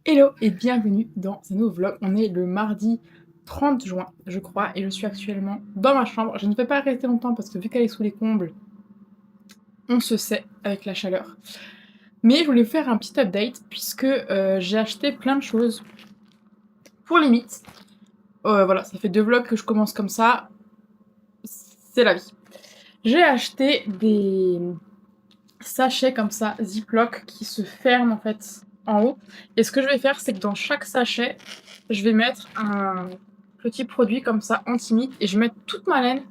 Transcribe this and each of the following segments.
Hello et bienvenue dans un nouveau vlog. On est le mardi 30 juin, je crois, et je suis actuellement dans ma chambre. Je ne vais pas rester longtemps parce que vu qu'elle est sous les combles, on se sait avec la chaleur. Mais je voulais vous faire un petit update puisque j'ai acheté plein de choses pour les mythes. Voilà, ça fait 2 vlogs que je commence comme ça. C'est la vie. J'ai acheté des sachets comme ça, Ziploc, qui se ferment en fait en haut. Et ce que je vais faire, c'est que dans chaque sachet, je vais mettre un petit produit comme ça, anti-mythe, et je vais mettre toute ma laine,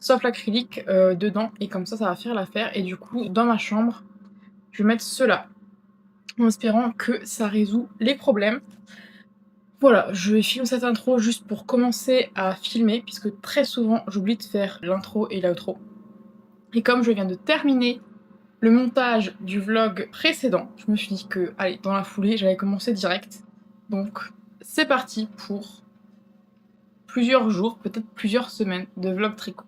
sauf l'acrylique, dedans, et comme ça va faire l'affaire. Et du coup, dans ma chambre, je vais mettre cela, en espérant que ça résout les problèmes. Voilà, je filme cette intro juste pour commencer à filmer, puisque très souvent, j'oublie de faire l'intro et l'outro. Et comme je viens de terminer le montage du vlog précédent, je me suis dit que, allez, dans la foulée, j'allais commencer direct. Donc, c'est parti pour plusieurs jours, peut-être plusieurs semaines de vlog tricot.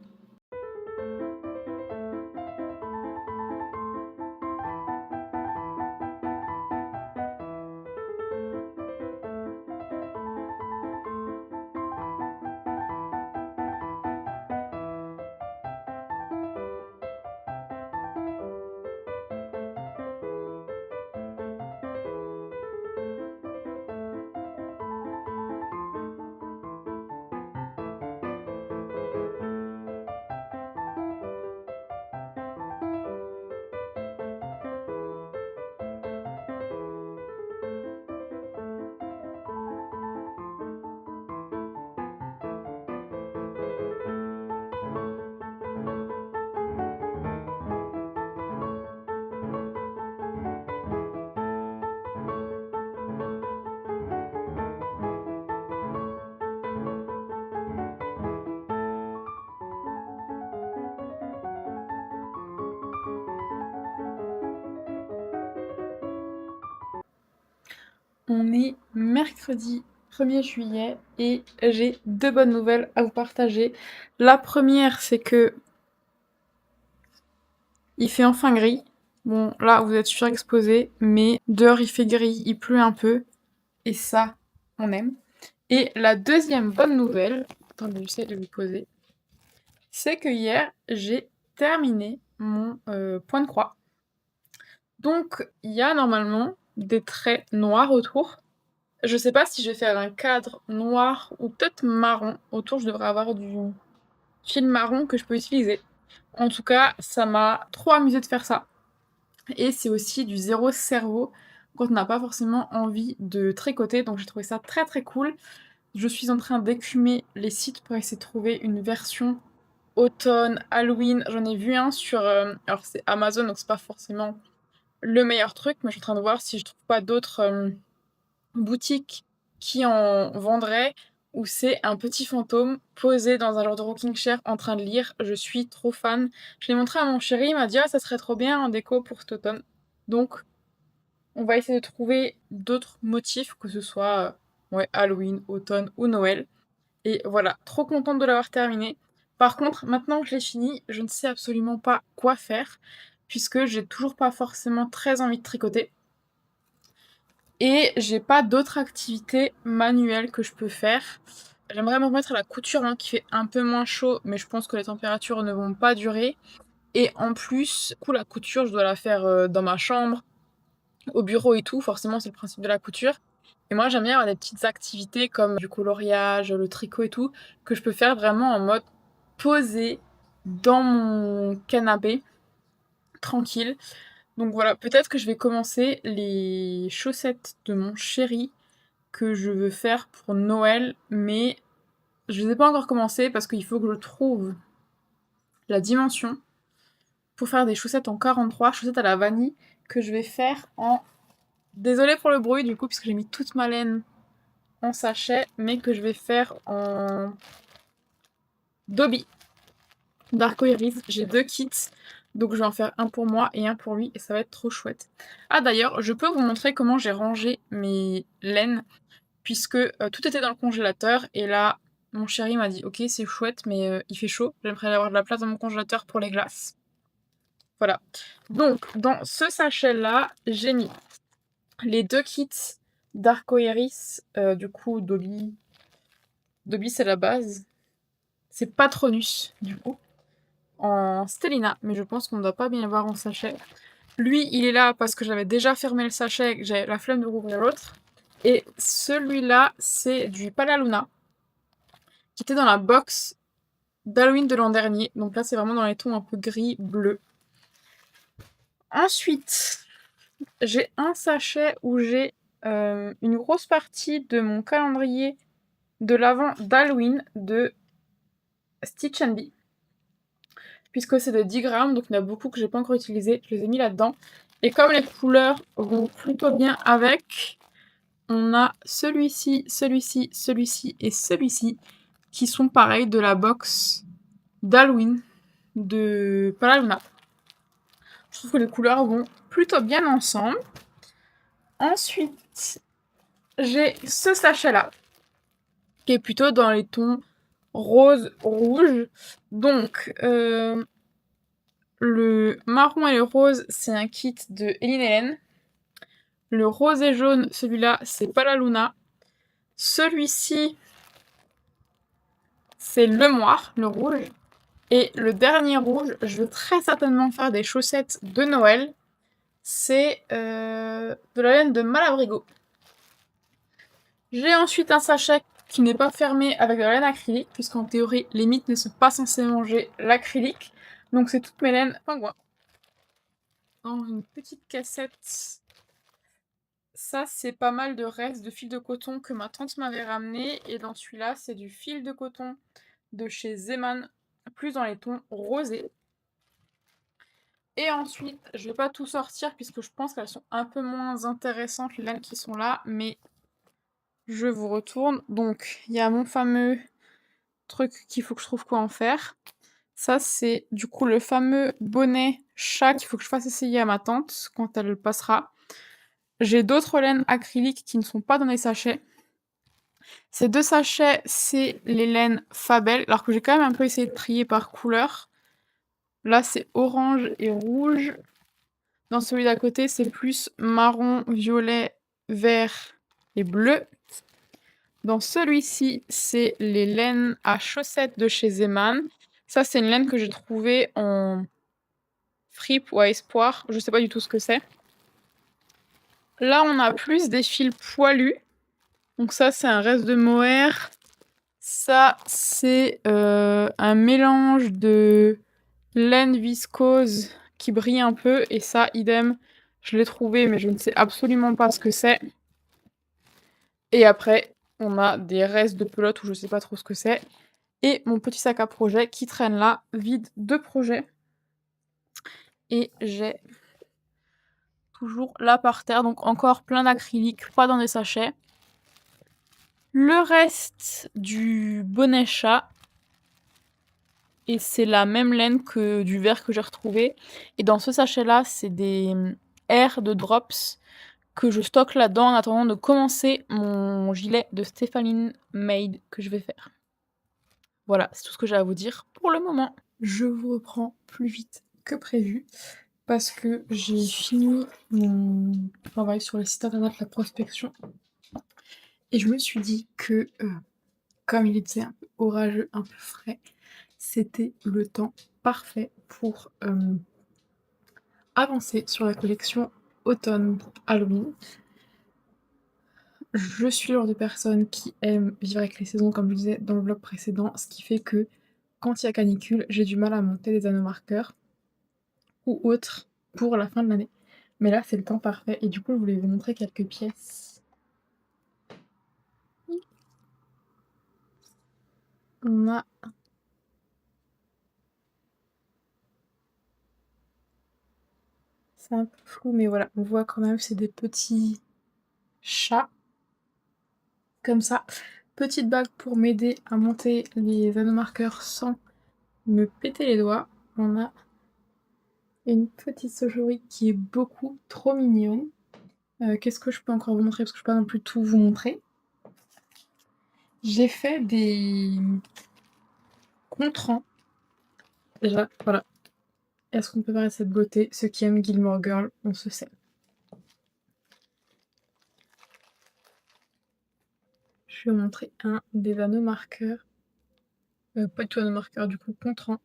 On est mercredi 1er juillet et j'ai 2 bonnes nouvelles à vous partager. La première, c'est que il fait enfin gris. Bon, là, vous êtes surexposés, mais dehors, il fait gris, il pleut un peu, et ça, on aime. Et la deuxième bonne nouvelle, attendez, j'essaie de vous poser, c'est que hier, j'ai terminé mon point de croix. Donc, il y a normalement des traits noirs autour. Je sais pas si je vais faire un cadre noir ou peut-être marron. Autour, je devrais avoir du fil marron que je peux utiliser. En tout cas, ça m'a trop amusé de faire ça. Et c'est aussi du zéro cerveau quand on n'a pas forcément envie de tricoter. Donc j'ai trouvé ça très très cool. Je suis en train d'écumer les sites pour essayer de trouver une version automne, Halloween. J'en ai vu un sur... alors c'est Amazon, donc c'est pas forcément le meilleur truc, mais je suis en train de voir si je trouve pas d'autres boutiques qui en vendraient, où c'est un petit fantôme posé dans un genre de rocking chair en train de lire. Je suis trop fan. Je l'ai montré à mon chéri, il m'a dit: «Ah, ça serait trop bien en déco pour cet automne». Donc on va essayer de trouver d'autres motifs, que ce soit, ouais, Halloween, automne ou Noël. Et voilà, trop contente de l'avoir terminé. Par contre, maintenant que je l'ai fini, je ne sais absolument pas quoi faire, puisque j'ai toujours pas forcément très envie de tricoter. Et j'ai pas d'autres activités manuelles que je peux faire. J'aimerais me remettre à la couture, hein, qui fait un peu moins chaud, mais je pense que les températures ne vont pas durer. Et en plus, du coup, la couture, je dois la faire dans ma chambre, au bureau et tout. Forcément, c'est le principe de la couture. Et moi, j'aime bien avoir des petites activités comme du coloriage, le tricot et tout, que je peux faire vraiment en mode posé dans mon canapé, tranquille. Donc voilà, peut-être que je vais commencer les chaussettes de mon chéri que je veux faire pour Noël, mais je les ai pas encore commencé parce qu'il faut que je trouve la dimension pour faire des chaussettes en 43, chaussettes à la vanille, que je vais faire en... Désolée pour le bruit du coup, puisque j'ai mis toute ma laine en sachet, mais que je vais faire en Dobby d'Arcoiris. J'ai 2 kits, donc je vais en faire un pour moi et un pour lui, et ça va être trop chouette. Ah d'ailleurs, je peux vous montrer comment j'ai rangé mes laines, puisque tout était dans le congélateur, et là, mon chéri m'a dit: «Ok, c'est chouette, mais il fait chaud, j'aimerais avoir de la place dans mon congélateur pour les glaces». Voilà. Donc, dans ce sachet-là, j'ai mis les 2 kits d'Arcoiris, du coup Dobby. Dobby c'est la base. C'est Patronus du coup, en Stellina, mais je pense qu'on ne doit pas bien l'avoir en sachet. Lui, il est là parce que j'avais déjà fermé le sachet et que j'avais la flemme de rouvrir l'autre. Et celui-là, c'est du Palaluna, qui était dans la box d'Halloween de l'an dernier. Donc là, c'est vraiment dans les tons un peu gris-bleu. Ensuite, j'ai un sachet où j'ai une grosse partie de mon calendrier de l'avant d'Halloween de Stitch and Bee. Puisque c'est de 10 grammes, donc il y en a beaucoup que j'ai pas encore utilisé. Je les ai mis là-dedans. Et comme les couleurs vont plutôt bien avec, on a celui-ci, celui-ci, celui-ci et celui-ci qui sont pareils de la box d'Halloween de Palaluna. Je trouve que les couleurs vont plutôt bien ensemble. Ensuite, j'ai ce sachet-là qui est plutôt dans les tons rose-rouge. Donc, le marron et le rose, c'est un kit de Eline Hélène. Le rose et jaune, celui-là, c'est Palaluna. Celui-ci, c'est le moire, le rouge. Et le dernier rouge, je veux très certainement faire des chaussettes de Noël. C'est de la laine de Malabrigo. J'ai ensuite un sachet qui n'est pas fermé avec de la laine acrylique, puisqu'en théorie, les mythes ne sont pas censés manger l'acrylique. Donc c'est toutes mes laines pingouins. Dans une petite cassette. Ça, c'est pas mal de restes de fil de coton que ma tante m'avait ramené. Et dans celui-là, c'est du fil de coton de chez Zeman, plus dans les tons rosés. Et ensuite, je vais pas tout sortir puisque je pense qu'elles sont un peu moins intéressantes, les laines qui sont là, mais je vous retourne. Donc, il y a mon fameux truc qu'il faut que je trouve quoi en faire. Ça, c'est du coup le fameux bonnet chat qu'il faut que je fasse essayer à ma tante quand elle le passera. J'ai d'autres laines acryliques qui ne sont pas dans les sachets. Ces deux sachets, c'est les laines Fabel, alors que j'ai quand même un peu essayé de trier par couleur. Là, c'est orange et rouge. Dans celui d'à côté, c'est plus marron, violet, vert et bleu. Dans celui-ci, c'est les laines à chaussettes de chez Zeman. Ça, c'est une laine que j'ai trouvée en fripe ou à espoir. Je sais pas du tout ce que c'est. Là, on a plus des fils poilus. Donc ça, c'est un reste de mohair. Ça, c'est un mélange de laine viscose qui brille un peu. Et ça, idem, je l'ai trouvé, mais je ne sais absolument pas ce que c'est. Et après, on a des restes de pelote où je sais pas trop ce que c'est. Et mon petit sac à projet qui traîne là, vide de projets. Et j'ai toujours là par terre, donc encore plein d'acrylique, pas dans des sachets. Le reste du bonnet chat. Et c'est la même laine que du vert que j'ai retrouvé. Et dans ce sachet-là, c'est des airs de drops que je stocke là-dedans en attendant de commencer mon gilet de Stéphaline Made que je vais faire. Voilà, c'est tout ce que j'ai à vous dire pour le moment. Je vous reprends plus vite que prévu parce que j'ai fini mon travail sur le site internet La Prospection et je me suis dit que comme il était un peu orageux, un peu frais, c'était le temps parfait pour avancer sur la collection automne Halloween. Je suis le genre de personne qui aime vivre avec les saisons, comme je disais dans le vlog précédent, ce qui fait que quand il y a canicule, j'ai du mal à monter des anneaux marqueurs ou autres pour la fin de l'année. Mais là, c'est le temps parfait et du coup, je voulais vous montrer quelques pièces. On a c'est un peu flou, mais voilà, on voit quand même, c'est des petits chats comme ça. Petite bague pour m'aider à monter les anneaux marqueurs sans me péter les doigts. On a une petite saugerie qui est beaucoup trop mignonne. Qu'est-ce que je peux encore vous montrer? Parce que je peux pas non plus tout vous montrer. J'ai fait des contrans. Déjà, voilà. Est-ce qu'on peut parler de cette beauté? Ceux qui aiment Gilmore Girl, on se sait. Je vais vous montrer un des anneaux marqueurs. Pas du tout anneaux marqueurs, du coup, contrant.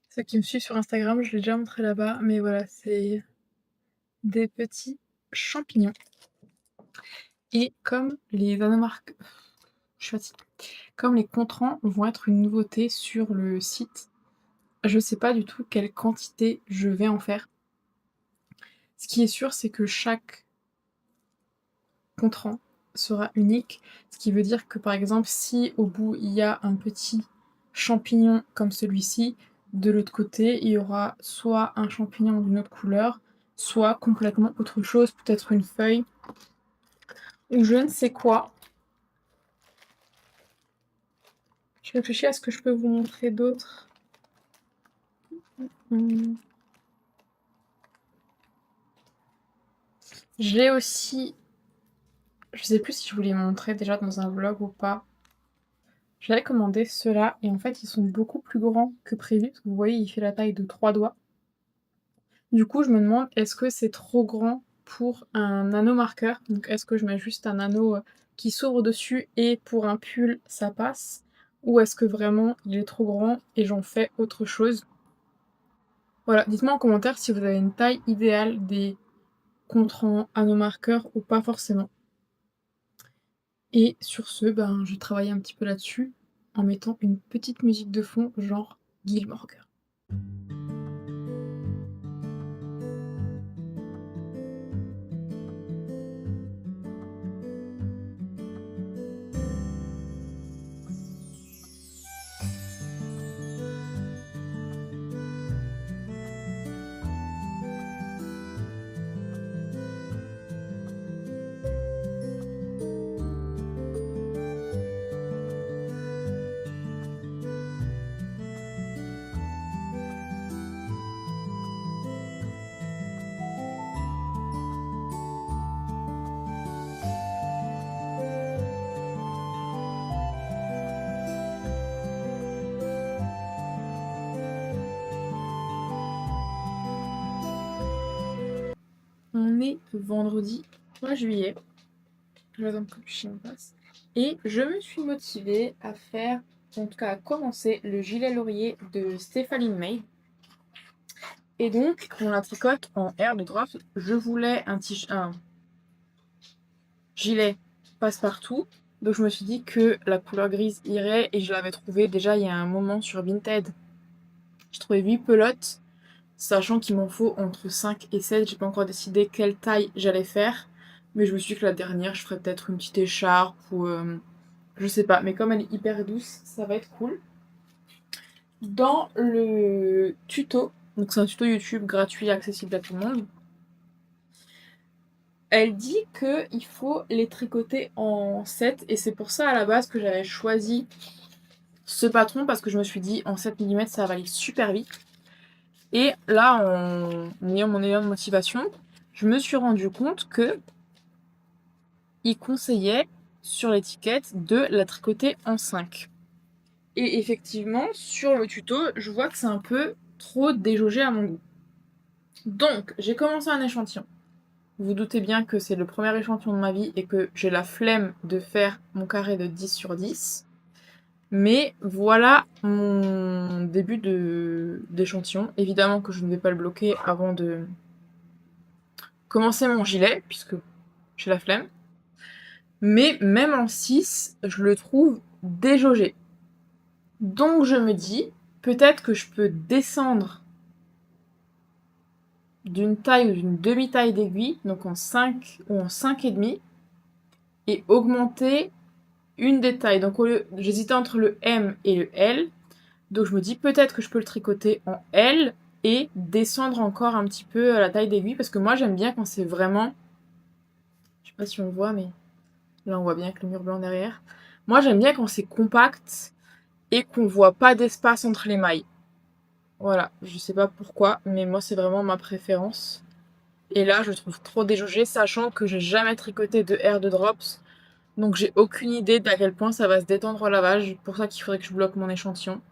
Ceux qui me suivent sur Instagram, je l'ai déjà montré là-bas, mais voilà, c'est des petits champignons. Et comme les anneaux marqueurs, je suis fatiguée. Comme les contrans vont être une nouveauté sur le site, je sais pas du tout quelle quantité je vais en faire. Ce qui est sûr, c'est que chaque contrant sera unique, ce qui veut dire que par exemple, si au bout il y a un petit champignon comme celui-ci, de l'autre côté, il y aura soit un champignon d'une autre couleur, soit complètement autre chose, peut-être une feuille ou je ne sais quoi. Je réfléchis à ce que je peux vous montrer d'autre. J'ai aussi, je sais plus si je vous les montrer déjà dans un vlog ou pas. J'avais commandé ceux-là et en fait ils sont beaucoup plus grands que prévu, parce que vous voyez il fait la taille de 3 doigts. Du coup je me demande est-ce que c'est trop grand pour un anneau marqueur? Donc est-ce que je mets juste un anneau qui s'ouvre dessus et pour un pull ça passe? Ou est-ce que vraiment il est trop grand et j'en fais autre chose? Voilà, dites-moi en commentaire si vous avez une taille idéale des contrans anneaux marqueurs ou pas forcément. Et sur ce, ben, je vais travailler un petit peu là-dessus en mettant une petite musique de fond, genre Gilmore Girls. On est vendredi 3 juillet. J'attends que le chien passe. Et je me suis motivée à faire, en tout cas à commencer, le gilet laurier de Stephanie May. Et donc, on la tricote en air de drop. Je voulais un gilet passe-partout. Donc je me suis dit que la couleur grise irait et je l'avais trouvé déjà il y a un moment sur Vinted. J'ai trouvé 8 pelotes, sachant qu'il m'en faut entre 5 et 7. J'ai pas encore décidé quelle taille j'allais faire. Mais je me suis dit que la dernière, je ferais peut-être une petite écharpe ou... je sais pas, mais comme elle est hyper douce, ça va être cool. Dans le tuto, donc c'est un tuto YouTube gratuit accessible à tout le monde, elle dit qu'il faut les tricoter en 7 et c'est pour ça à la base que j'avais choisi ce patron parce que je me suis dit en 7 mm ça va aller super vite. Et là, en ayant mon élan de motivation, je me suis rendu compte que il conseillait sur l'étiquette de la tricoter en 5. Et effectivement, sur le tuto, je vois que c'est un peu trop déjaugé à mon goût. Donc, j'ai commencé un échantillon. Vous vous doutez bien que c'est le premier échantillon de ma vie et que j'ai la flemme de faire mon carré de 10 sur 10. Mais voilà mon début d'échantillon. Évidemment que je ne vais pas le bloquer avant de commencer mon gilet, puisque j'ai la flemme. Mais même en 6, je le trouve déjaugé. Donc je me dis, peut-être que je peux descendre d'une taille ou d'une demi-taille d'aiguille, donc en 5 ou en 5,5, et augmenter une des tailles. Donc j'hésitais entre le M et le L, donc je me dis peut-être que je peux le tricoter en L et descendre encore un petit peu la taille d'aiguille, parce que moi j'aime bien quand c'est vraiment... Je sais pas si on voit, mais là on voit bien avec le mur blanc derrière. Moi j'aime bien quand c'est compact et qu'on voit pas d'espace entre les mailles. Voilà, je sais pas pourquoi, mais moi c'est vraiment ma préférence. Et là, je le trouve trop déjaugé, sachant que j'ai jamais tricoté de air de drops. Donc j'ai aucune idée d'à quel point ça va se détendre au lavage. Pour ça qu'il faudrait que je bloque mon échantillon.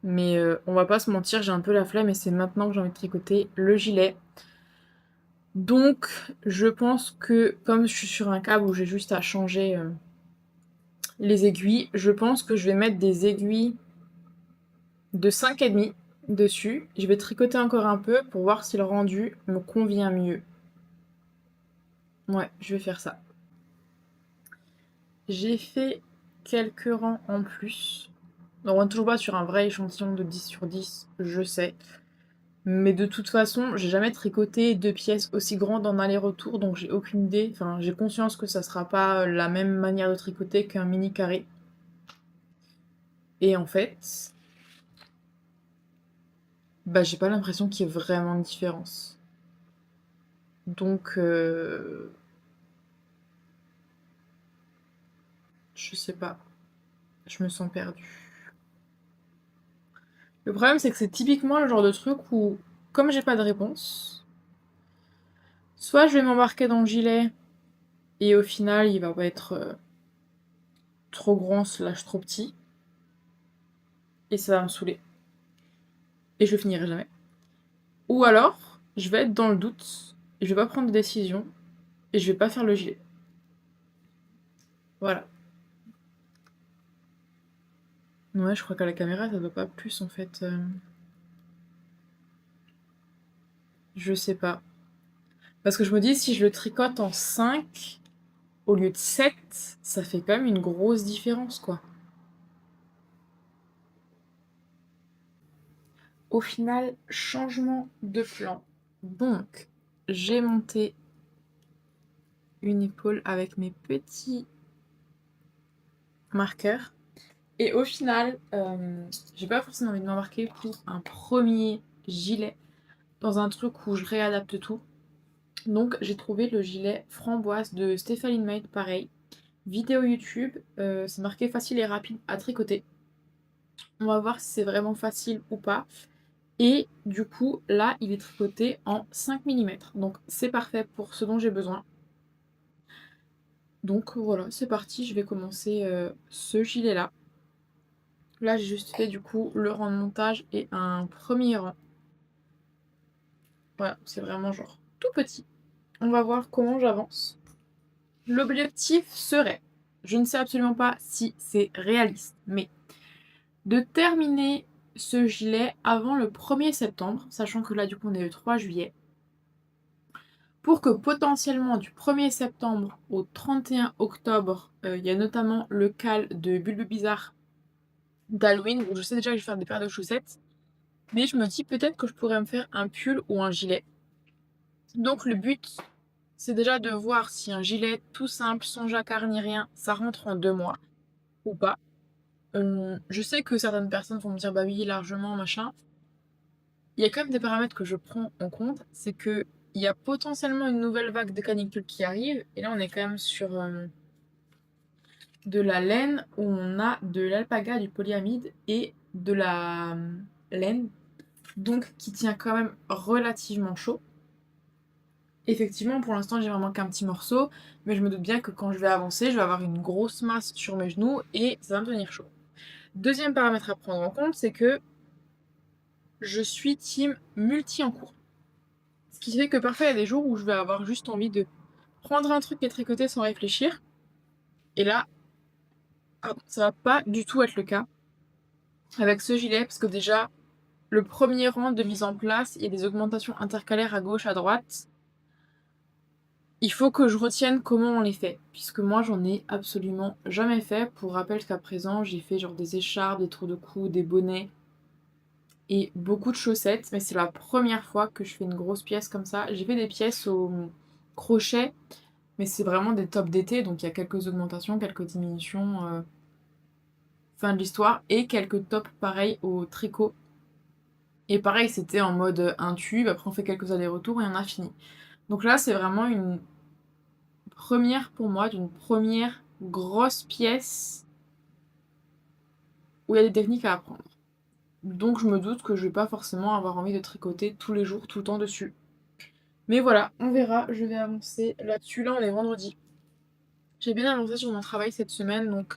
Mais on va pas se mentir, j'ai un peu la flemme et c'est maintenant que j'ai envie de tricoter le gilet. Donc je pense que comme je suis sur un câble où j'ai juste à changer, les aiguilles, je pense que je vais mettre des aiguilles de 5,5 dessus. Je vais tricoter encore un peu pour voir si le rendu me convient mieux. Ouais, je vais faire ça. J'ai fait quelques rangs en plus. On est toujours pas sur un vrai échantillon de 10 sur 10, je sais. Mais de toute façon, j'ai jamais tricoté 2 pièces aussi grandes en aller-retour, donc j'ai aucune idée. Enfin, j'ai conscience que ça sera pas la même manière de tricoter qu'un mini carré. Et en fait, bah j'ai pas l'impression qu'il y ait vraiment une différence. Donc, je sais pas. Je me sens perdue. Le problème, c'est que c'est typiquement le genre de truc où, comme j'ai pas de réponse, soit je vais m'embarquer dans le gilet et au final, il va pas être trop grand slash trop petit et ça va me saouler et je finirai jamais. Ou alors, je vais être dans le doute et je vais pas prendre de décision et je vais pas faire le gilet. Voilà. Ouais, je crois qu'à la caméra, ça doit pas plus en fait. Je sais pas. Parce que je me dis, si je le tricote en 5 au lieu de 7, ça fait quand même une grosse différence, quoi. Au final, changement de plan. Donc, j'ai monté une épaule avec mes petits marqueurs. Et au final, j'ai pas forcément envie de m'embarquer pour un premier gilet dans un truc où je réadapte tout. Donc, j'ai trouvé le gilet framboise de Stephanie Maid, pareil. Vidéo YouTube, c'est marqué facile et rapide à tricoter. On va voir si c'est vraiment facile ou pas. Et du coup, là, il est tricoté en 5 mm. Donc c'est parfait pour ce dont j'ai besoin. Donc voilà, c'est parti, je vais commencer ce gilet-là. Là, j'ai juste fait du coup le rang de montage et un premier rang. Voilà, c'est vraiment genre tout petit. On va voir comment j'avance. L'objectif serait, je ne sais absolument pas si c'est réaliste, mais de terminer ce gilet avant le 1er septembre, sachant que là du coup on est le 3 juillet, pour que potentiellement du 1er septembre au 31 octobre, il y a notamment le call de Bulbe Bizarre d'Halloween, où je sais déjà que je vais faire des paires de chaussettes, mais je me dis peut-être que je pourrais me faire un pull ou un gilet. Donc le but, c'est déjà de voir si un gilet tout simple, sans jacquard ni rien, ça rentre en 2 mois ou pas. Je sais que certaines personnes vont me dire bah oui largement machin. Il y a quand même des paramètres que je prends en compte, c'est que il y a potentiellement une nouvelle vague de canicule qui arrive, et là on est quand même sur de la laine où on a de l'alpaga, du polyamide et de la laine, donc qui tient quand même relativement chaud. Effectivement, pour l'instant j'ai vraiment qu'un petit morceau, mais je me doute bien que quand je vais avancer, je vais avoir une grosse masse sur mes genoux et ça va me tenir chaud. Deuxième paramètre à prendre en compte, c'est que je suis team multi en cours. Ce qui fait que parfois il y a des jours où je vais avoir juste envie de prendre un truc et tricoter sans réfléchir. Et là, ça va pas du tout être le cas avec ce gilet, parce que déjà, le premier rang de mise en place, il y a des augmentations intercalaires à gauche, à droite. Il faut que je retienne comment on les fait, puisque moi j'en ai absolument jamais fait. Pour rappel, jusqu'à présent, j'ai fait genre des écharpes, des trous de cou, des bonnets et beaucoup de chaussettes, mais c'est la première fois que je fais une grosse pièce comme ça. J'ai fait des pièces au crochet, mais c'est vraiment des tops d'été, donc il y a quelques augmentations, quelques diminutions, fin de l'histoire, et quelques tops pareil au tricot. Et pareil, c'était en mode un tube, après on fait quelques allers-retours et on a fini. Donc là, c'est vraiment une première pour moi, d'une première grosse pièce où il y a des techniques à apprendre. Donc je me doute que je vais pas forcément avoir envie de tricoter tous les jours, tout le temps dessus. Mais voilà, on verra, je vais avancer là-dessus. Là, on est vendredi. J'ai bien avancé sur mon travail cette semaine, donc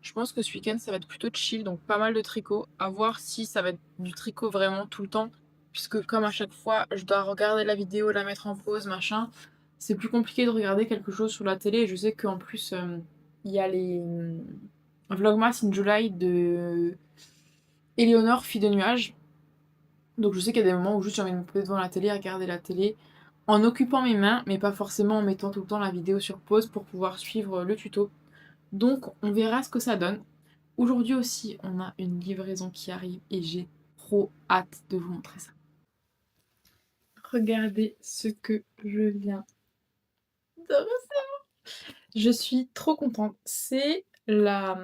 je pense que ce week-end, ça va être plutôt chill, donc pas mal de tricot. À voir si ça va être du tricot vraiment tout le temps, puisque comme à chaque fois, je dois regarder la vidéo, la mettre en pause, machin, c'est plus compliqué de regarder quelque chose sur la télé. Et je sais qu'en plus, il y a les Vlogmas in July de Éléonore, fille de nuages. Donc je sais qu'il y a des moments où juste j'ai envie de me poser devant la télé, regarder la télé, en occupant mes mains, mais pas forcément en mettant tout le temps la vidéo sur pause pour pouvoir suivre le tuto. Donc on verra ce que ça donne. Aujourd'hui aussi, on a une livraison qui arrive et j'ai trop hâte de vous montrer ça. Regardez ce que je viens de recevoir. Je suis trop contente. C'est la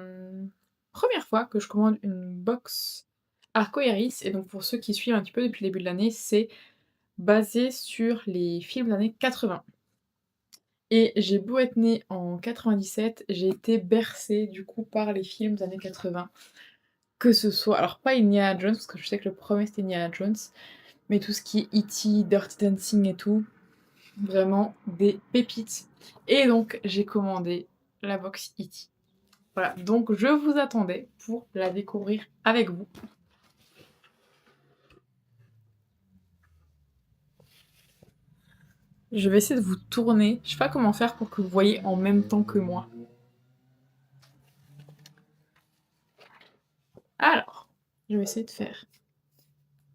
première fois que je commande une box Arcoiris. Et donc pour ceux qui suivent un petit peu depuis le début de l'année, c'est basé sur les films des années 80. Et j'ai beau être née en 97, j'ai été bercée du coup par les films des années 80. Que ce soit, alors pas Indiana Jones, parce que je sais que le premier c'était Indiana Jones, mais tout ce qui est E.T., Dirty Dancing et tout, vraiment des pépites. Et donc j'ai commandé la box E.T. Voilà, donc je vous attendais pour la découvrir avec vous. Je vais essayer de vous tourner, je sais pas comment faire pour que vous voyez en même temps que moi. Alors, je vais essayer de faire.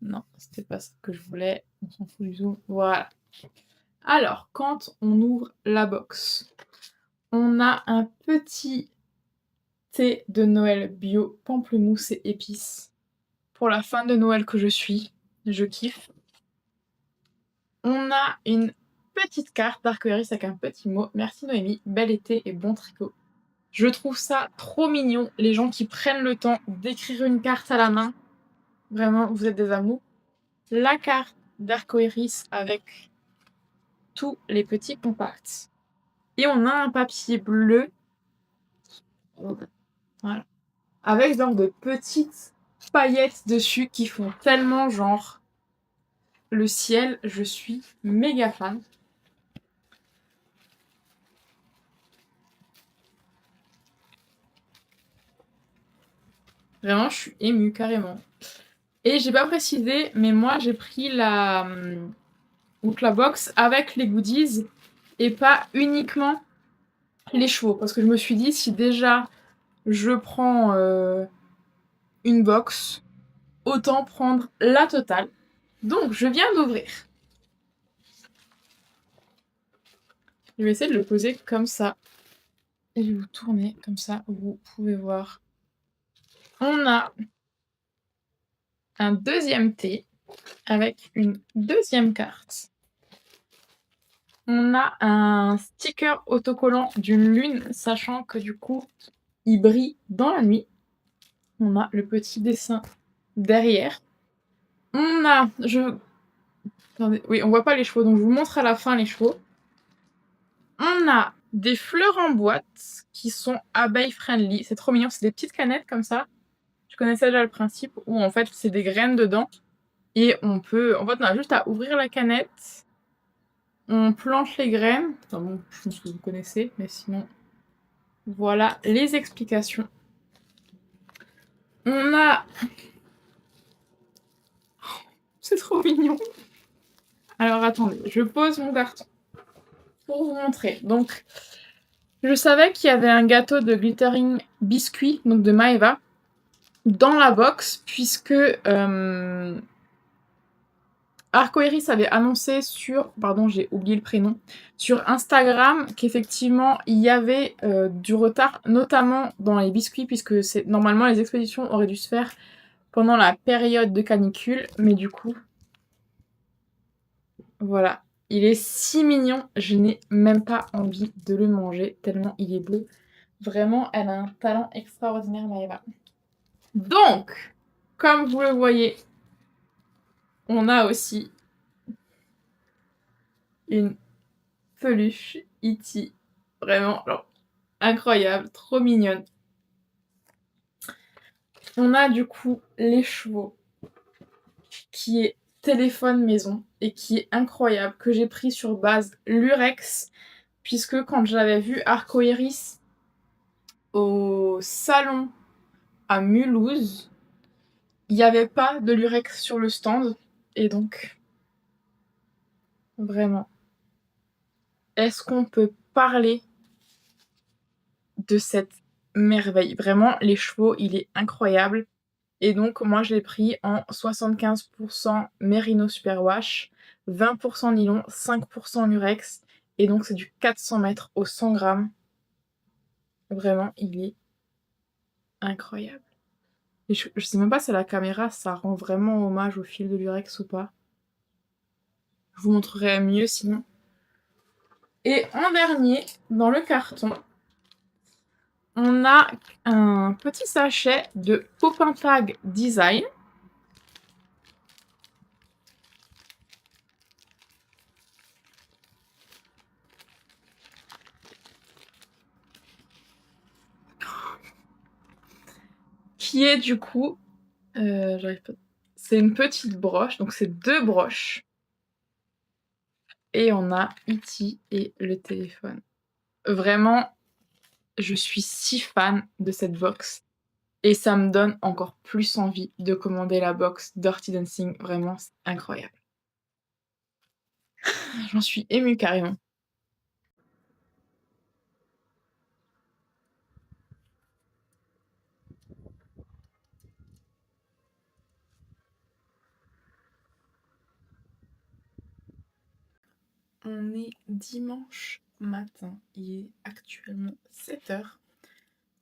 Non, c'était pas ce que je voulais. On s'en fout du zoom. Voilà. Alors, quand on ouvre la box, on a un petit thé de Noël bio, pamplemousse et épices. Pour la fin de Noël que je suis, je kiffe. On a une petite carte d'arc-en-ciel avec un petit mot. Merci Noémie, bel été et bon tricot. Je trouve ça trop mignon, les gens qui prennent le temps d'écrire une carte à la main. Vraiment, vous êtes des amours. La carte d'arc-en-ciel avec tous les petits compacts. Et on a un papier bleu. Voilà. Avec genre de petites paillettes dessus qui font tellement genre le ciel. Je suis méga fan. Vraiment, je suis émue carrément. Et j'ai pas précisé, mais moi j'ai pris donc la box avec les goodies et pas uniquement les chevaux. Parce que je me suis dit, si déjà je prends une box, autant prendre la totale. Donc je viens d'ouvrir. Je vais essayer de le poser comme ça. Et je vais vous tourner comme ça, vous pouvez voir. On a un deuxième thé avec une deuxième carte. On a un sticker autocollant d'une lune, sachant que du coup, il brille dans la nuit. On a le petit dessin derrière. On a... Attendez, oui, on voit pas les chevaux, donc je vous montre à la fin les chevaux. On a des fleurs en boîte qui sont abeille friendly. C'est trop mignon, c'est des petites canettes comme ça. Je connaissais déjà le principe où en fait c'est des graines dedans. Et on peut... En fait, on a juste à ouvrir la canette. On planche les graines. Enfin bon, je pense que vous connaissez, mais sinon... Voilà les explications. On a... C'est trop mignon. Alors attendez, je pose mon carton pour vous montrer. Donc, je savais qu'il y avait un gâteau de glittering biscuit, donc de Maeva, dans la box, puisque Arcoiris avait annoncé sur, pardon j'ai oublié le prénom, sur Instagram qu'effectivement il y avait du retard, notamment dans les biscuits, puisque normalement les expéditions auraient dû se faire pendant la période de canicule, mais du coup, voilà. Il est si mignon, je n'ai même pas envie de le manger, tellement il est beau. Vraiment, elle a un talent extraordinaire, Maëva. Donc, comme vous le voyez, on a aussi une peluche E.T. Vraiment, alors, incroyable, trop mignonne. On a du coup les chevaux, qui est téléphone maison, et qui est incroyable, que j'ai pris sur base Lurex, puisque quand j'avais vu Arcoiris au salon à Mulhouse, il n'y avait pas de Lurex sur le stand. Et donc, vraiment, est-ce qu'on peut parler de cette merveille? Vraiment, les chevaux, il est incroyable. Et donc, moi, je l'ai pris en 75 Merino Superwash, 20 nylon, 5 lurex. Et donc, c'est du 400 mètres au 100 grammes. Vraiment, il est incroyable. Et je sais même pas si la caméra, ça rend vraiment hommage au fil de lurex ou pas. Je vous montrerai mieux sinon. Et en dernier, dans le carton, on a un petit sachet de Popin Tag Design. Qui est du coup, j'arrive pas. C'est une petite broche, donc c'est 2 broches. Et on a E.T. et le téléphone. Vraiment, je suis si fan de cette box. Et ça me donne encore plus envie de commander la box Dirty Dancing. Vraiment, c'est incroyable. J'en suis émue carrément. On est dimanche matin, il est actuellement 7 h.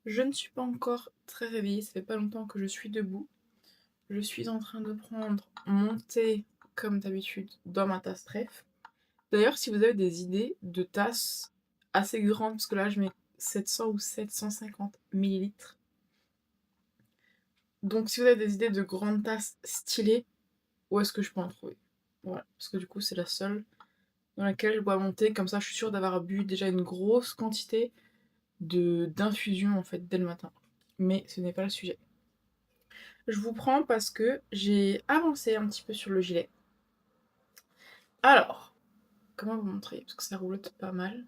Je ne suis pas encore très réveillée, ça fait pas longtemps que je suis debout. Je suis en train de prendre mon thé, comme d'habitude, dans ma tasse trèfle. D'ailleurs, si vous avez des idées de tasses assez grandes, parce que là je mets 700 ou 750 millilitres. Donc si vous avez des idées de grandes tasses stylées, où est-ce que je peux en trouver? Voilà, parce que du coup c'est la seule dans laquelle je bois mon thé, comme ça je suis sûre d'avoir bu déjà une grosse quantité d'infusion en fait dès le matin. Mais ce n'est pas le sujet. Je vous prends parce que j'ai avancé un petit peu sur le gilet. Alors, comment vous montrer? Parce que ça roulotte pas mal.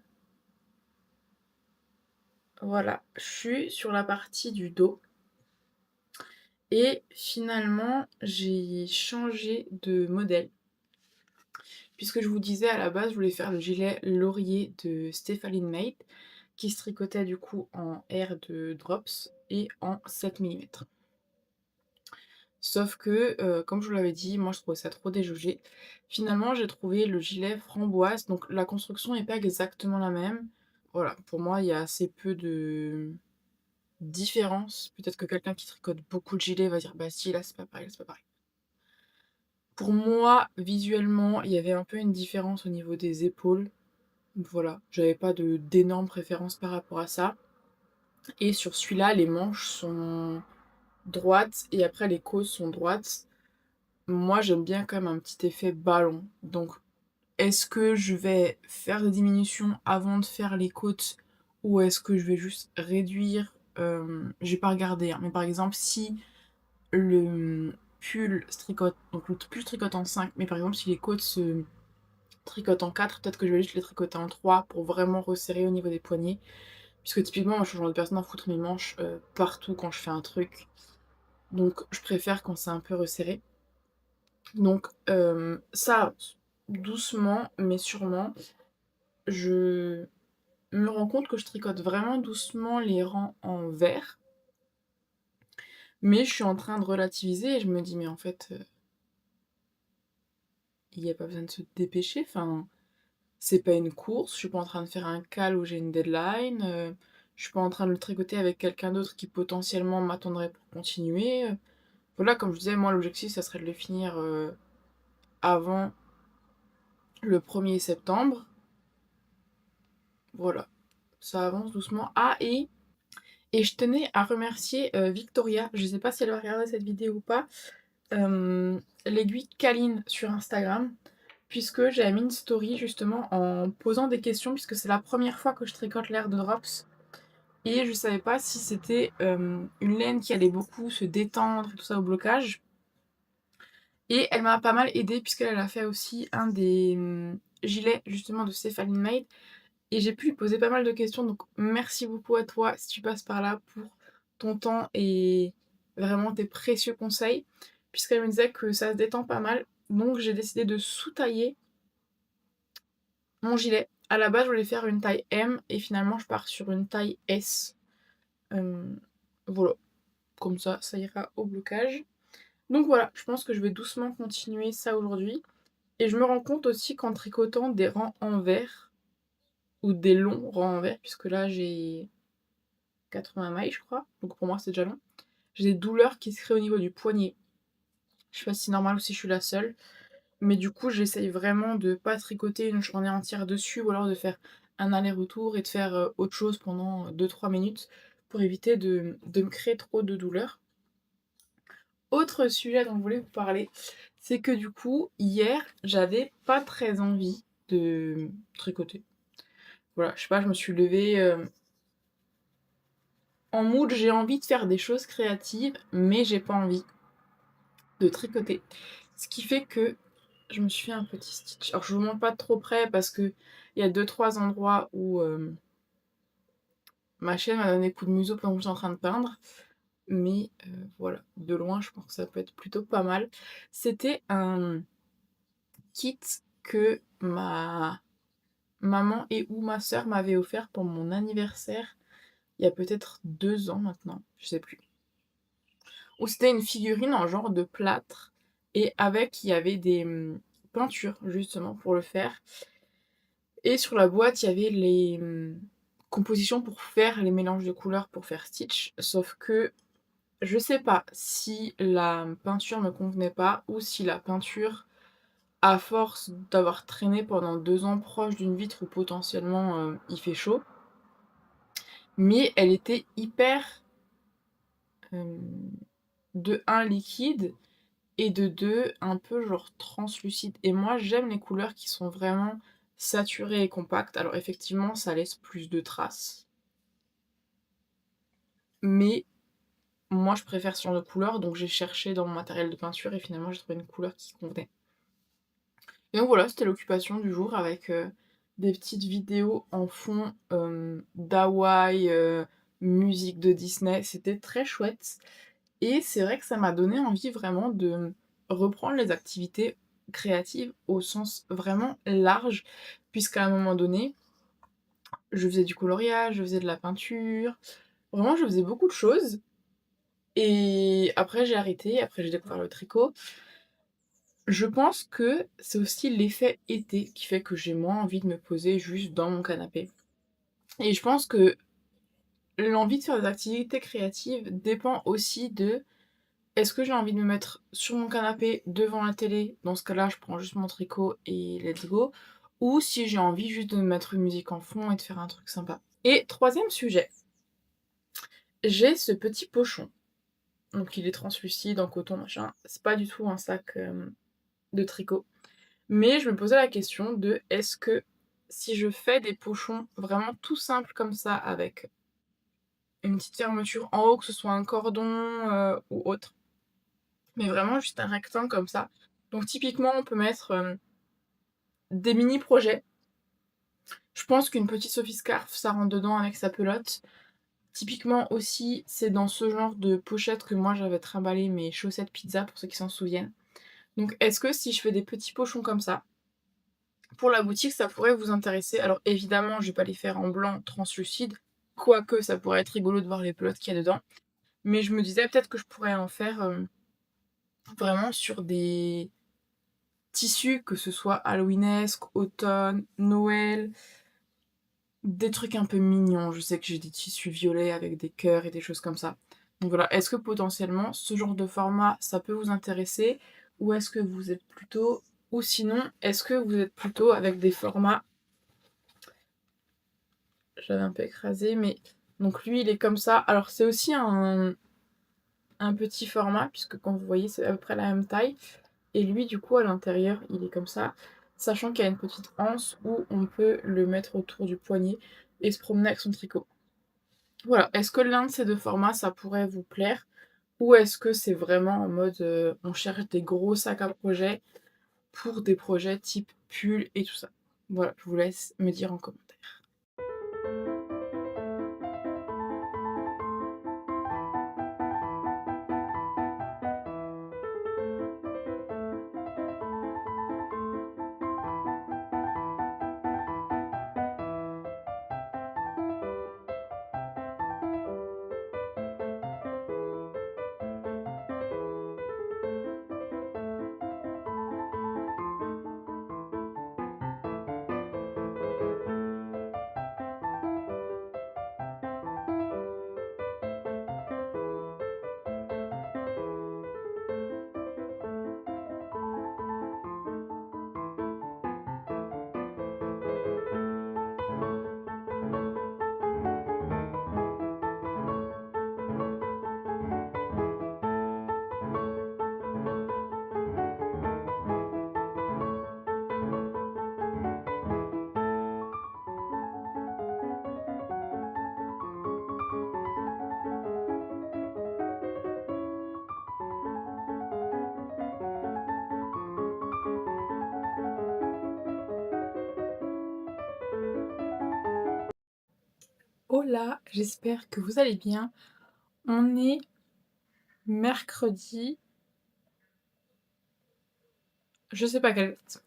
Voilà, je suis sur la partie du dos. Et finalement, j'ai changé de modèle. Puisque je vous disais à la base, je voulais faire le gilet laurier de Stéphaline Mate, qui se tricotait du coup en R de Drops et en 7 mm. Sauf que, comme je vous l'avais dit, moi je trouvais ça trop déjaugé. Finalement, j'ai trouvé le gilet framboise, donc la construction n'est pas exactement la même. Voilà, pour moi, il y a assez peu de différence. Peut-être que quelqu'un qui tricote beaucoup de gilets va dire, bah si, là c'est pas pareil, là c'est pas pareil. Pour moi, visuellement, il y avait un peu une différence au niveau des épaules. Voilà, j'avais pas d'énormes préférences par rapport à ça. Et sur celui-là, les manches sont droites et après les côtes sont droites. Moi, j'aime bien quand même un petit effet ballon. Donc, est-ce que je vais faire des diminutions avant de faire les côtes ou est-ce que je vais juste réduire j'ai pas regardé, hein, mais par exemple, si le pull se tricote, donc le pull se tricote en 5, mais par exemple, si les côtes se tricotent en 4, peut-être que je vais juste les tricoter en 3 pour vraiment resserrer au niveau des poignets. Puisque typiquement, moi, je suis le genre de personne à foutre mes manches partout quand je fais un truc. Donc, je préfère quand c'est un peu resserré. Donc, ça, doucement, mais sûrement, je me rends compte que je tricote vraiment doucement les rangs en vert. Mais je suis en train de relativiser et je me dis, mais en fait, il n'y a pas besoin de se dépêcher. Enfin, c'est pas une course. Je suis pas en train de faire un cal où j'ai une deadline. Je suis pas en train de le tricoter avec quelqu'un d'autre qui potentiellement m'attendrait pour continuer. Voilà, comme je disais, moi, l'objectif, ça serait de le finir avant le 1er septembre. Voilà, ça avance doucement. Ah, et je tenais à remercier Victoria, je sais pas si elle va regarder cette vidéo ou pas, l'aiguille Caline sur Instagram, puisque j'avais mis une story justement en posant des questions, puisque c'est la première fois que je tricote l'air de Drops. Et je savais pas si c'était une laine qui allait beaucoup se détendre et tout ça au blocage. Et elle m'a pas mal aidée puisqu'elle a fait aussi un des gilets justement de Stéphaline Made. Et j'ai pu lui poser pas mal de questions. Donc merci beaucoup à toi si tu passes par là pour ton temps et vraiment tes précieux conseils. Puisqu'elle me disait que ça se détend pas mal. Donc j'ai décidé de sous-tailler mon gilet. À la base, je voulais faire une taille M et finalement je pars sur une taille S. Voilà, comme ça ira au blocage. Donc voilà, je pense que je vais doucement continuer ça aujourd'hui. Et je me rends compte aussi qu'en tricotant des rangs envers, ou des longs rangs envers, puisque là j'ai 80 mailles je crois, donc pour moi c'est déjà long, j'ai des douleurs qui se créent au niveau du poignet. Je sais pas si c'est normal ou si je suis la seule, mais du coup j'essaye vraiment de pas tricoter une journée entière dessus, ou alors de faire un aller-retour et de faire autre chose pendant 2-3 minutes pour éviter de me créer trop de douleurs. Autre sujet dont je voulais vous parler, c'est que du coup, hier, j'avais pas très envie de tricoter. Voilà, je sais pas, je me suis levée en mood, j'ai envie de faire des choses créatives, mais j'ai pas envie de tricoter. Ce qui fait que je me suis fait un petit stitch. Alors je vous montre pas trop près parce que il y a 2-3 endroits où ma chaîne m'a donné coup de museau pendant que j'étais en train de peindre. Mais voilà, de loin, je pense que ça peut être plutôt pas mal. C'était un kit que ma maman et ou ma sœur m'avaient offert pour mon anniversaire il y a peut-être 2 ans maintenant, je sais plus. Où c'était une figurine en genre de plâtre et avec il y avait des peintures justement pour le faire. Et sur la boîte il y avait les compositions pour faire les mélanges de couleurs pour faire Stitch. Sauf que je sais pas si la peinture me convenait pas ou si la peinture, à force d'avoir traîné pendant 2 ans proche d'une vitre où potentiellement il fait chaud, mais elle était hyper de un liquide et de 2 un peu genre translucide. Et moi j'aime les couleurs qui sont vraiment saturées et compactes. Alors effectivement ça laisse plus de traces, mais moi je préfère ce genre de couleur, donc j'ai cherché dans mon matériel de peinture et finalement j'ai trouvé une couleur qui convenait. Et donc voilà, c'était l'occupation du jour avec des petites vidéos en fond d'Hawaï, musique de Disney. C'était très chouette. Et c'est vrai que ça m'a donné envie vraiment de reprendre les activités créatives au sens vraiment large, puisqu'à un moment donné, je faisais du coloriage, je faisais de la peinture, vraiment je faisais beaucoup de choses. Et après j'ai arrêté, après j'ai découvert le tricot. Je pense que c'est aussi l'effet été qui fait que j'ai moins envie de me poser juste dans mon canapé. Et je pense que l'envie de faire des activités créatives dépend aussi de: est-ce que j'ai envie de me mettre sur mon canapé devant la télé? Dans ce cas-là, je prends juste mon tricot et let's go. Ou si j'ai envie juste de me mettre une musique en fond et de faire un truc sympa. Et troisième sujet, j'ai ce petit pochon. Donc il est translucide en coton machin. C'est pas du tout un sac de tricot. Mais je me posais la question de: est-ce que si je fais des pochons vraiment tout simples comme ça, avec une petite fermeture en haut, que ce soit un cordon ou autre, mais vraiment juste un rectangle comme ça. Donc typiquement on peut mettre des mini projets. Je pense qu'une petite Sophie Scarf ça rentre dedans avec sa pelote. Typiquement aussi c'est dans ce genre de pochette que moi j'avais trimballé mes chaussettes pizza, pour ceux qui s'en souviennent. Donc est-ce que si je fais des petits pochons comme ça, pour la boutique, ça pourrait vous intéresser? Alors évidemment, je vais pas les faire en blanc translucide, quoique ça pourrait être rigolo de voir les pelotes qu'il y a dedans. Mais je me disais peut-être que je pourrais en faire vraiment sur des tissus, que ce soit halloweenesque, automne, Noël, des trucs un peu mignons. Je sais que j'ai des tissus violets avec des cœurs et des choses comme ça. Donc voilà, est-ce que potentiellement ce genre de format, ça peut vous intéresser? Ou est-ce que vous êtes plutôt... Ou sinon, est-ce que vous êtes plutôt avec des formats... J'avais un peu écrasé, mais... Donc lui, il est comme ça. Alors c'est aussi un petit format, puisque quand vous voyez, c'est à peu près la même taille. Et lui, du coup, à l'intérieur, il est comme ça. Sachant qu'il y a une petite anse où on peut le mettre autour du poignet et se promener avec son tricot. Voilà, est-ce que l'un de ces deux formats, ça pourrait vous plaire? Ou est-ce que c'est vraiment en mode on cherche des gros sacs à projet pour des projets type pull et tout ça? Voilà, je vous laisse me dire en commentaire. Hola, j'espère que vous allez bien. On est mercredi, je sais pas quelle date.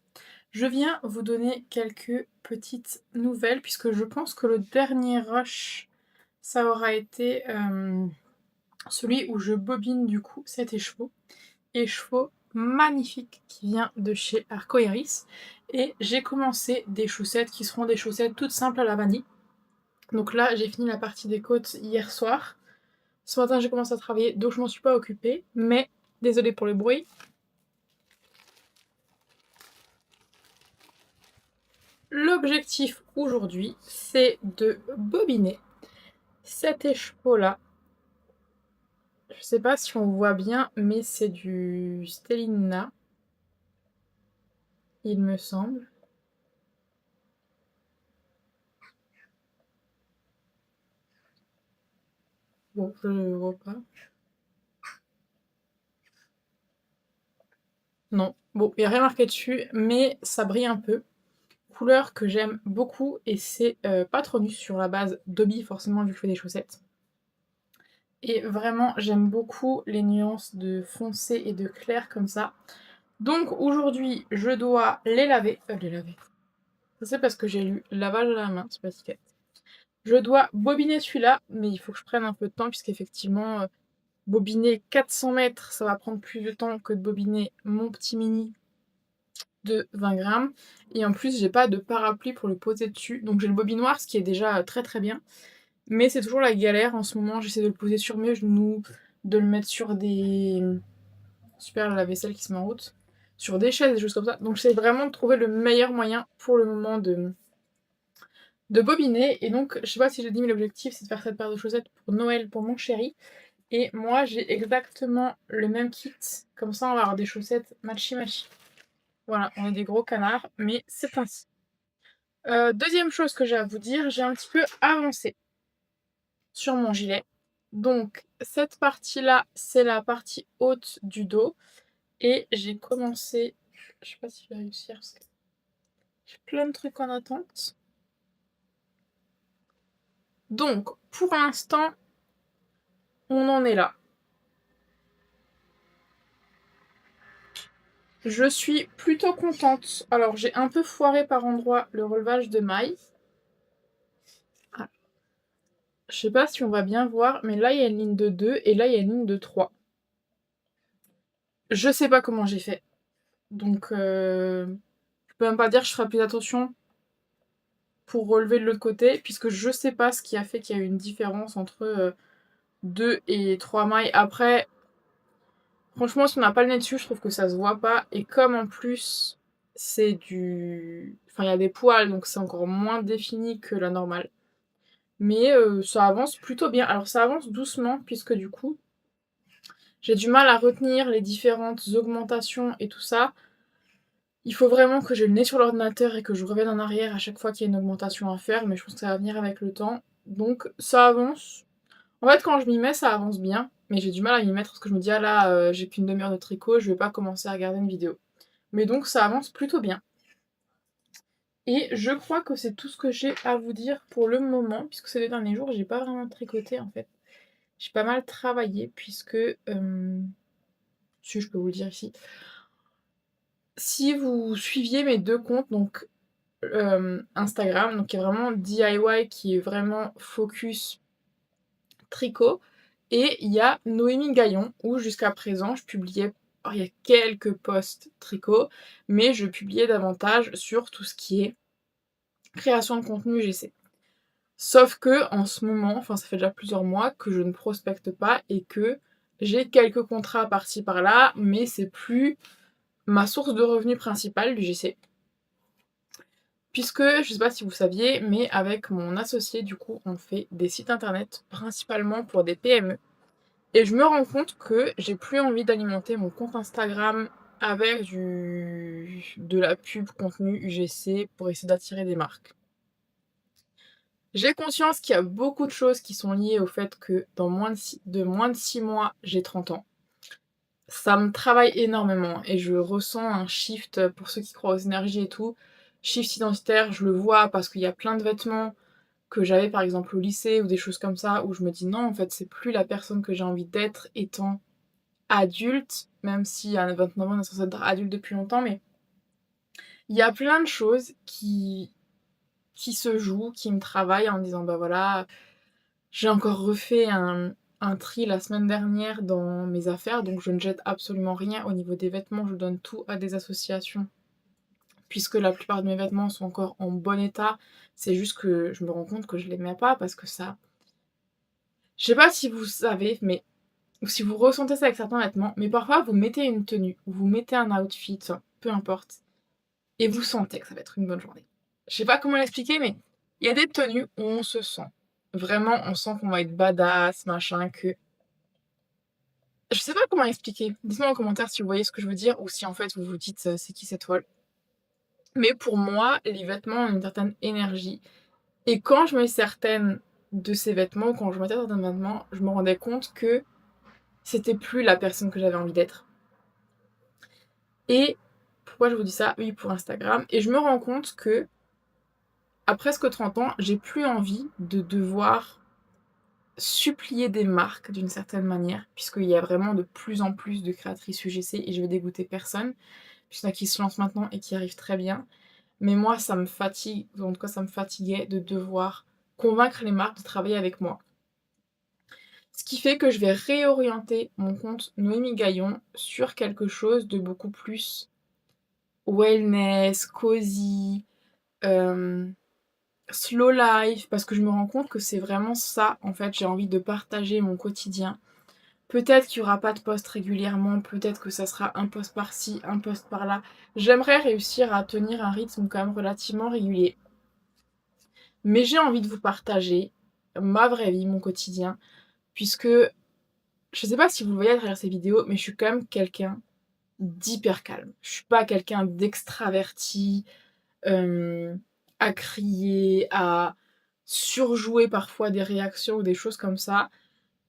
Je viens vous donner quelques petites nouvelles puisque je pense que le dernier rush, ça aura été celui où je bobine du coup cet écheveau magnifique qui vient de chez Arco Iris. Et j'ai commencé des chaussettes qui seront des chaussettes toutes simples à la vanille. Donc là, j'ai fini la partie des côtes hier soir. Ce matin, j'ai commencé à travailler, donc je m'en suis pas occupée, mais désolée pour le bruit. L'objectif aujourd'hui, c'est de bobiner cet écheveau-là. Je sais pas si on voit bien, mais c'est du Stellina, il me semble. Bon, je ne vois pas. Non, bon, il n'y a rien marqué dessus, mais ça brille un peu. Couleur que j'aime beaucoup, et c'est Patronus sur la base Dobby, forcément, vu que je fais des chaussettes. Et vraiment, j'aime beaucoup les nuances de foncé et de clair comme ça. Donc aujourd'hui, je dois les laver. Les laver. Ça c'est parce que j'ai lu lavage à la main, c'est pas étiquette. Je dois bobiner celui-là, mais il faut que je prenne un peu de temps, puisqu'effectivement, bobiner 400 mètres, ça va prendre plus de temps que de bobiner mon petit mini de 20 grammes. Et en plus, j'ai pas de parapluie pour le poser dessus. Donc j'ai le bobinoir, ce qui est déjà très très bien. Mais c'est toujours la galère en ce moment. J'essaie de le poser sur mes genoux, de le mettre sur des... Super, la vaisselle qui se met en route. Sur des chaises, des choses comme ça. Donc j'essaie vraiment de trouver le meilleur moyen pour le moment de bobiner. Et donc, je sais pas si j'ai dit, mais l'objectif c'est de faire cette paire de chaussettes pour Noël pour mon chéri. Et moi, j'ai exactement le même kit. Comme ça, on va avoir des chaussettes matchy-matchy. Voilà, on est des gros canards, mais c'est ainsi. Deuxième chose que j'ai à vous dire, j'ai un petit peu avancé sur mon gilet. Donc, cette partie-là, c'est la partie haute du dos. Et j'ai commencé... Je sais pas si je vais réussir parce que j'ai plein de trucs en attente. Donc, pour l'instant, on en est là. Je suis plutôt contente. Alors, j'ai un peu foiré par endroit le relevage de mailles. Ah. Je sais pas si on va bien voir, mais là, il y a une ligne de 2 et là, il y a une ligne de 3. Je sais pas comment j'ai fait. Donc, je peux même pas dire que je ferai plus attention pour relever de l'autre côté, puisque je sais pas ce qui a fait qu'il y a eu une différence entre 2 et 3 mailles. Après, franchement, si on n'a pas le nez dessus, je trouve que ça se voit pas. Et comme en plus, c'est du... Enfin, il y a des poils, donc c'est encore moins défini que la normale. Mais ça avance plutôt bien. Alors ça avance doucement, puisque du coup, j'ai du mal à retenir les différentes augmentations et tout ça. Il faut vraiment que j'ai le nez sur l'ordinateur et que je revienne en arrière à chaque fois qu'il y a une augmentation à faire, mais je pense que ça va venir avec le temps. Donc ça avance. En fait, quand je m'y mets, ça avance bien, mais j'ai du mal à m'y mettre parce que je me dis, ah là, j'ai qu'une demi-heure de tricot, je vais pas commencer à regarder une vidéo. Mais donc ça avance plutôt bien. Et je crois que c'est tout ce que j'ai à vous dire pour le moment, puisque ces 2 derniers jours, j'ai pas vraiment tricoté en fait. J'ai pas mal travaillé, puisque... si je peux vous le dire ici. Si vous suiviez mes 2 comptes, donc Instagram, donc qui est vraiment DIY, qui est vraiment focus tricot, et il y a Noémie Gaillon, où jusqu'à présent je publiais, alors il y a quelques posts tricot, mais je publiais davantage sur tout ce qui est création de contenu GC. Sauf que en ce moment, enfin ça fait déjà plusieurs mois que je ne prospecte pas et que j'ai quelques contrats par-ci par-là, mais c'est plus ma source de revenus principale du GC. Puisque, je sais pas si vous saviez, mais avec mon associé, du coup, on fait des sites internet principalement pour des PME. Et je me rends compte que j'ai plus envie d'alimenter mon compte Instagram avec de la pub contenu UGC pour essayer d'attirer des marques. J'ai conscience qu'il y a beaucoup de choses qui sont liées au fait que dans moins de 6 mois, j'ai 30 ans. Ça me travaille énormément et je ressens un shift, pour ceux qui croient aux énergies et tout. Shift identitaire, je le vois parce qu'il y a plein de vêtements que j'avais par exemple au lycée ou des choses comme ça où je me dis: «Non, en fait, c'est plus la personne que j'ai envie d'être étant adulte», même si à 29 ans, on est censé être adulte depuis longtemps, mais il y a plein de choses qui se jouent, qui me travaillent en me disant: «Bah, voilà, j'ai encore refait un tri la semaine dernière dans mes affaires, donc je ne jette absolument rien au niveau des vêtements, je donne tout à des associations puisque la plupart de mes vêtements sont encore en bon état. C'est juste que je me rends compte que je les mets pas parce que ça je sais pas si vous savez, mais ou si vous ressentez ça avec certains vêtements, mais parfois vous mettez une tenue ou vous mettez un outfit, enfin, peu importe, et vous sentez que ça va être une bonne journée. Je sais pas comment l'expliquer, mais il y a des tenues où on se sent. Vraiment, on sent qu'on va être badass, machin, que je sais pas comment expliquer. Dites-moi en commentaire si vous voyez ce que je veux dire ou si en fait vous vous dites: «C'est qui cette folle?» Mais pour moi, les vêtements ont une certaine énergie et quand je mets certaines de ces vêtements, quand je mettais certains vêtements, je me rendais compte que c'était plus la personne que j'avais envie d'être. Et pourquoi je vous dis ça? Oui, pour Instagram, et je me rends compte que à presque 30 ans, j'ai plus envie de devoir supplier des marques d'une certaine manière, puisqu'il y a vraiment de plus en plus de créatrices UGC et je veux dégoûter personne. Puis il y en a qui se lancent maintenant et qui arrivent très bien. Mais moi, ça me fatigue, ou en tout cas ça me fatiguait de devoir convaincre les marques de travailler avec moi. Ce qui fait que je vais réorienter mon compte Noémie Gaillon sur quelque chose de beaucoup plus wellness, cosy, slow life, parce que je me rends compte que c'est vraiment ça, en fait, j'ai envie de partager mon quotidien. Peut-être qu'il y aura pas de post régulièrement, peut-être que ça sera un post par-ci, un post par-là. J'aimerais réussir à tenir un rythme quand même relativement régulier. Mais j'ai envie de vous partager ma vraie vie, mon quotidien, puisque je sais pas si vous le voyez à travers ces vidéos, mais je suis quand même quelqu'un d'hyper calme. Je suis pas quelqu'un d'extraverti, à crier, à surjouer parfois des réactions ou des choses comme ça.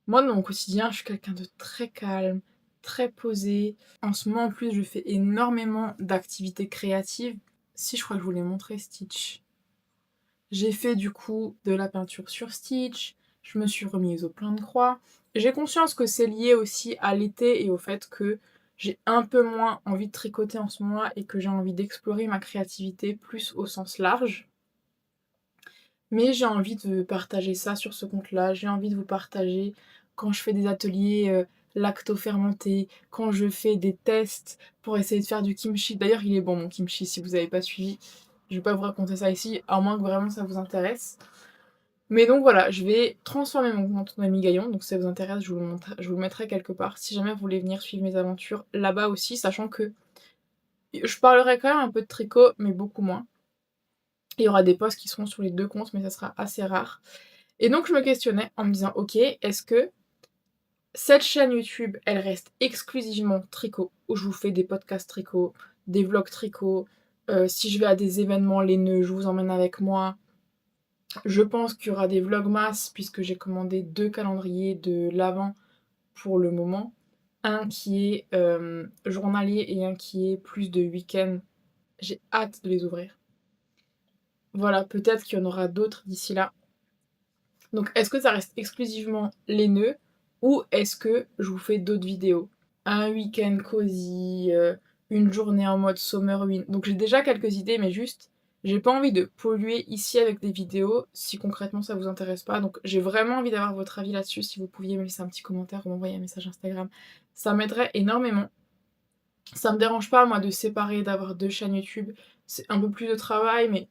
Moi, dans mon quotidien, je suis quelqu'un de très calme, très posé. En ce moment, en plus, je fais énormément d'activités créatives. Si, je crois que je vous l'ai montré, Stitch. J'ai fait du coup de la peinture sur Stitch, je me suis remise au plein de croix. J'ai conscience que c'est lié aussi à l'été et au fait que j'ai un peu moins envie de tricoter en ce moment et que j'ai envie d'explorer ma créativité plus au sens large. Mais j'ai envie de partager ça sur ce compte-là, j'ai envie de vous partager quand je fais des ateliers lacto-fermentés, quand je fais des tests pour essayer de faire du kimchi. D'ailleurs, il est bon mon kimchi si vous n'avez pas suivi. Je vais pas vous raconter ça ici, à moins que vraiment ça vous intéresse. Mais donc voilà, je vais transformer mon compte Noémie Gaillon, donc si ça vous intéresse, je vous le mettrai quelque part. Si jamais vous voulez venir suivre mes aventures là-bas aussi, sachant que je parlerai quand même un peu de tricot, mais beaucoup moins. Il y aura des posts qui seront sur les deux comptes, mais ça sera assez rare. Et donc je me questionnais en me disant, ok, est-ce que cette chaîne YouTube, elle reste exclusivement tricot, où je vous fais des podcasts tricot, des vlogs tricot, si je vais à des événements laineux, je vous emmène avec moi. Je pense qu'il y aura des vlogmas, puisque j'ai commandé 2 calendriers de l'Avent pour le moment. Un qui est journalier et un qui est plus de week-end. J'ai hâte de les ouvrir. Voilà, peut-être qu'il y en aura d'autres d'ici là. Donc est-ce que ça reste exclusivement laineux ou est-ce que je vous fais d'autres vidéos? Un week-end cosy, une journée en mode summer win. Donc j'ai déjà quelques idées, mais juste, j'ai pas envie de polluer ici avec des vidéos si concrètement ça vous intéresse pas. Donc j'ai vraiment envie d'avoir votre avis là-dessus. Si vous pouviez me laisser un petit commentaire ou m'envoyer un message Instagram, ça m'aiderait énormément. Ça me dérange pas moi de séparer, d'avoir 2 chaînes YouTube. C'est un peu plus de travail, mais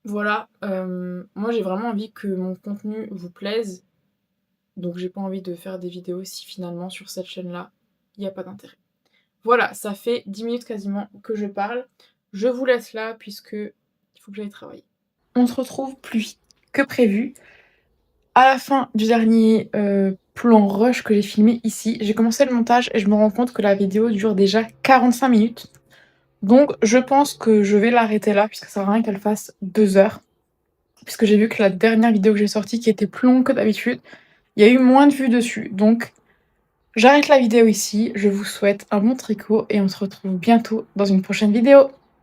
voilà, moi j'ai vraiment envie que mon contenu vous plaise, donc j'ai pas envie de faire des vidéos si finalement sur cette chaîne-là, il y a pas d'intérêt. Voilà, ça fait 10 minutes quasiment que je parle. Je vous laisse là puisque il faut que j'aille travailler. On se retrouve plus vite que prévu. À la fin du dernier plan rush que j'ai filmé ici, j'ai commencé le montage et je me rends compte que la vidéo dure déjà 45 minutes. Donc je pense que je vais l'arrêter là puisque ça sert à rien qu'elle fasse 2 heures. Puisque j'ai vu que la dernière vidéo que j'ai sortie, qui était plus longue que d'habitude, il y a eu moins de vues dessus. Donc j'arrête la vidéo ici, je vous souhaite un bon tricot et on se retrouve bientôt dans une prochaine vidéo.